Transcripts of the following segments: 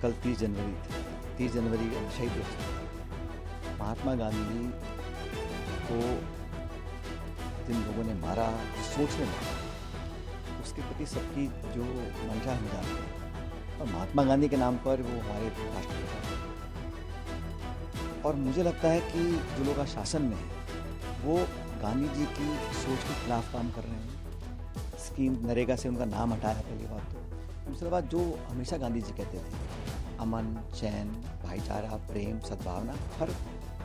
कल 30 जनवरी थी। 30 जनवरी शहीद दिवस। महात्मा गांधी को जिन लोगों ने मारा, जिस सोच ने मारा, उसके प्रति सबकी जो मंशा हम जानते हैं, और महात्मा गांधी के नाम पर वो हमारे राष्ट्रपिता हैं। और मुझे लगता है कि जो लोग आज शासन में हैं वो गांधी जी की सोच के खिलाफ काम कर रहे हैं। स्कीम नरेगा से उनका नाम हटाया, पहली बात तो। दूसरी बात, जो हमेशा गांधी जी कहते थे, अमन, चैन, भाईचारा, प्रेम, सद्भावना हर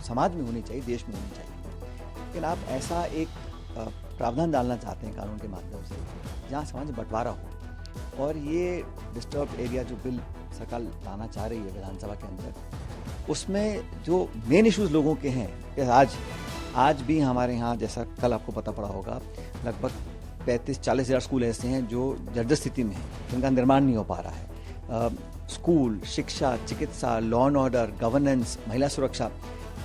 समाज में होनी चाहिए, देश में होनी चाहिए। लेकिन आप ऐसा एक प्रावधान डालना चाहते हैं कानून के माध्यम से जहाँ समाज में बंटवारा हो, और ये डिस्टर्ब एरिया जो बिल सरकार लाना चाह रही है विधानसभा के अंदर, उसमें जो मेन इश्यूज लोगों के हैं, आज भी हमारे यहाँ, जैसा कल आपको पता पड़ा होगा, लगभग 35-40 हज़ार स्कूल ऐसे हैं जो जर्जर स्थिति में हैं, जिनका निर्माण नहीं हो पा रहा है। स्कूल, शिक्षा, चिकित्सा, लॉ एंड ऑर्डर, गवर्नेंस, महिला सुरक्षा,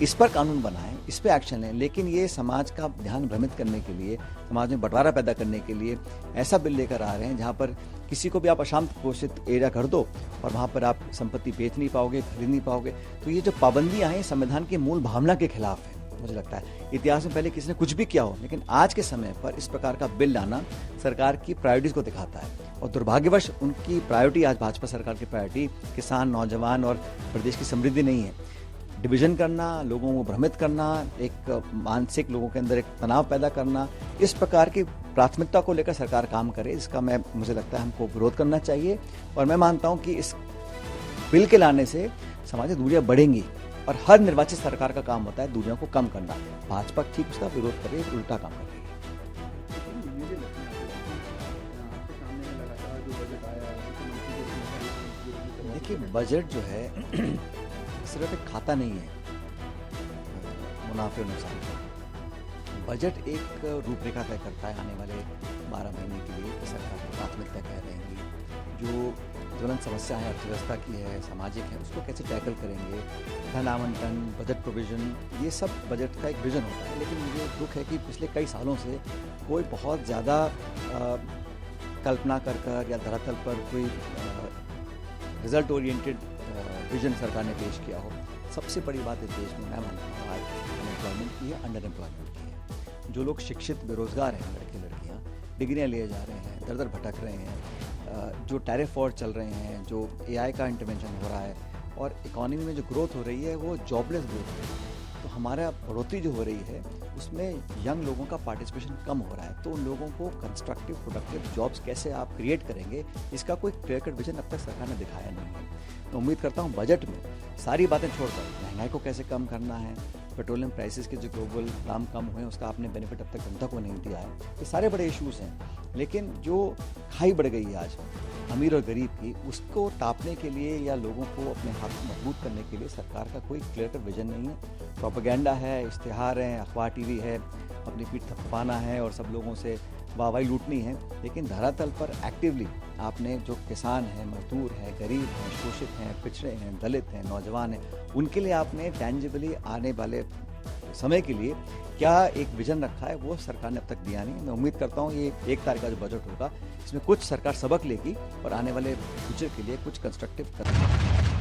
इस पर कानून बनाएं, इस पर एक्शन लें। लेकिन ये समाज का ध्यान भ्रमित करने के लिए, समाज में बंटवारा पैदा करने के लिए ऐसा बिल लेकर आ रहे हैं जहाँ पर किसी को भी आप अशांत घोषित एरिया कर दो और वहाँ पर आप संपत्ति बेच नहीं पाओगे, खरीद नहीं पाओगे। तो ये जो पाबंदियाँ हैं संविधान की मूल भावना के खिलाफ है। मुझे लगता है इतिहास में पहले किसी ने कुछ भी किया हो, लेकिन आज के समय पर इस प्रकार का बिल लाना सरकार की प्रायोरिटीज को दिखाता है। और दुर्भाग्यवश उनकी प्रायोरिटी, आज भाजपा सरकार की प्रायोरिटी किसान, नौजवान और प्रदेश की समृद्धि नहीं है। डिवीजन करना, लोगों को भ्रमित करना, एक मानसिक लोगों के अंदर एक तनाव पैदा करना, इस प्रकार की प्राथमिकता को लेकर सरकार काम करे, इसका मुझे लगता है हमको विरोध करना चाहिए। और मैं मानता हूं कि इस बिल के लाने से सामाजिक दूरियां बढ़ेंगी, और हर निर्वाचित सरकार का काम होता है दूरियों को कम करना। भाजपा ठीक उसका विरोध करे, उल्टा काम कर रही है। देखिए, बजट जो है सिर्फ एक खाता नहीं है मुनाफे और नुकसान का। बजट एक रूपरेखा तय करता है आने वाले 12 महीने के लिए कि सरकार की प्राथमिकता क्या रहेंगी, जो ज्वलंत समस्या है अर्थव्यवस्था की है, सामाजिक है, उसको कैसे टैकल करेंगे, धन आवंटन, बजट प्रोविजन, ये सब बजट का एक विजन होता है। लेकिन मुझे दुख है कि पिछले कई सालों से कोई बहुत ज़्यादा कल्पना कर या धरातल पर कोई रिजल्ट ओरिएंटेड विजन सरकार ने पेश किया हो। सबसे बड़ी बात इस देश में मैं मानता हूँ आज अनएम्प्लॉयमेंट की है, अंडर एम्प्लॉयमेंट की है। जो लोग शिक्षित बेरोजगार हैं, लड़के लड़कियाँ डिग्रियाँ लिए जा रहे हैं, दर दर भटक रहे हैं, जो टैरिफ वॉर चल रहे हैं, जो AI का इंटरवेंशन हो रहा है, और इकोनॉमी में जो ग्रोथ हो रही है वो जॉबलेस ग्रोथ हो रही है। तो हमारा बढ़ोतरी जो हो रही है उसमें यंग लोगों का पार्टिसिपेशन कम हो रहा है। तो उन लोगों को कंस्ट्रक्टिव प्रोडक्टिव जॉब्स कैसे आप क्रिएट करेंगे, इसका कोई क्लियर कट विजन अब तक सरकार ने दिखाया नहीं है। मैं उम्मीद करता हूँ बजट में सारी बातें छोड़कर महंगाई को कैसे कम करना है, पेट्रोलियम प्राइसेस के जो ग्लोबल दाम कम हुए हैं उसका आपने बेनिफिट अब तक जनता को नहीं दिया है। ये सारे बड़े इश्यूज हैं। लेकिन जो खाई बढ़ गई है आज अमीर और गरीब की, उसको टापने के लिए या लोगों को अपने हाथ को मजबूत करने के लिए सरकार का कोई क्लियर कट विजन नहीं है। प्रोपेगेंडा है, इश्तिहार हैं, अखबार टीवी है, अपनी पीठ थपथपाना है और सब लोगों से वाहवाही लूटनी है। लेकिन धरातल पर एक्टिवली आपने जो किसान हैं, मजदूर हैं, गरीब हैं, शोषित हैं, पिछड़े हैं, दलित हैं, नौजवान हैं, उनके लिए आपने टेंजिबली आने वाले समय के लिए क्या एक विजन रखा है, वो सरकार ने अब तक दिया नहीं। मैं उम्मीद करता हूँ ये 1 तारीख का जो बजट होगा इसमें कुछ सरकार सबक लेगी और आने वाले फ्यूचर के लिए कुछ कंस्ट्रक्टिव करेगी।